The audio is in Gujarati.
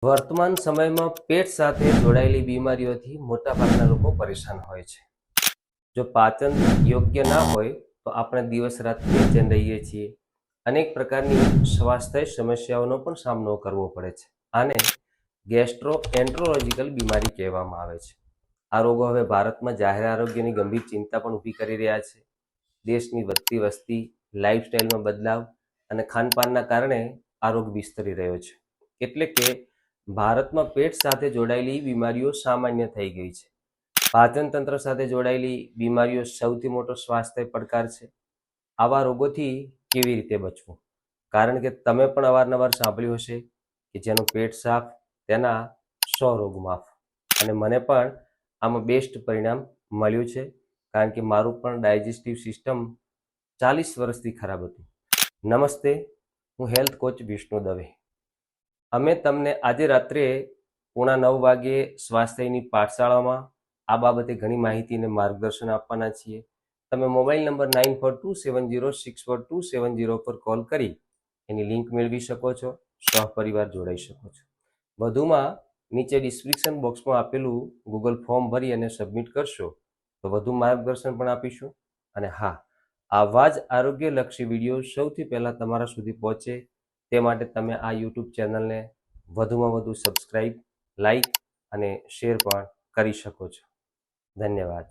વર્તમાન સમયમાં પેટ સાથે જોડાયેલી બીમારીઓથી મોટાભાગના લોકો પરેશાન હોય છે. જો પાચન યોગ્ય ના હોય તો આપણે દિવસ રાત બેચેન રહીએ છીએ. અનેક પ્રકારની સ્વાસ્થ્ય સમસ્યાઓનો પણ સામનો કરવો પડે છે. આને ગેસ્ટ્રોએન્ટ્રોલોજીકલ બીમારી કહેવામાં આવે છે. આ રોગો હવે ભારતમાં જાહેર આરોગ્યની ગંભીર ચિંતા પણ ઊભી કરી રહ્યા છે. દેશની વધતી વસ્તી, લાઇફસ્ટાઇલમાં બદલાવ અને ખાનપાનના કારણે આ રોગ વિસ્તરી રહ્યો છે. એટલે કે ભારતમાં પેટ સાથે જોડાયેલી બીમારીઓ સામાન્ય થઈ ગઈ છે. પાચન તંત્ર સાથે જોડાયેલી બીમારીઓ સૌથી મોટો સ્વાસ્થ્ય પડકાર છે. આવા રોગોથી કેવી રીતે બચવું? કારણ કે તમે પણ અવારનવાર સાંભળ્યું હશે કે જેનું પેટ સાફ તેના 100 રોગ માફ. અને મને પણ આમાં બેસ્ટ પરિણામ મળ્યું છે, કારણ કે મારું પણ ડાયજેસ્ટિવ સિસ્ટમ 40 વર્ષથી ખરાબ હતું. નમસ્તે, હું હેલ્થ કોચ વિષ્ણુ દવે. અમે તમને આજે રાત્રે 9:30 વાગ્યે સ્વાસ્થ્યની પાઠશાળામાં આ બાબતે ઘણી માહિતી અને માર્ગદર્શન આપવાના છીએ. તમે મોબાઈલ નંબર 9427064270 પર કોલ કરી એની લિંક મેળવી શકો છો, સહપરિવાર જોડાઈ શકો છો. વધુમાં નીચે ડિસ્ક્રિપ્શન બોક્સમાં આપેલું ગૂગલ ફોર્મ ભરી અને સબમિટ કરશો તો વધુ માર્ગદર્શન પણ આપીશું. અને હા, આવા જ આરોગ્યલક્ષી વિડીયો સૌથી પહેલાં તમારા સુધી પહોંચે તે માટે તમે આ યુટ્યુબ ચેનલને વધુમાં વધુ સબસ્ક્રાઈબ, લાઈક અને શેર પણ કરી શકો છો. ધન્યવાદ.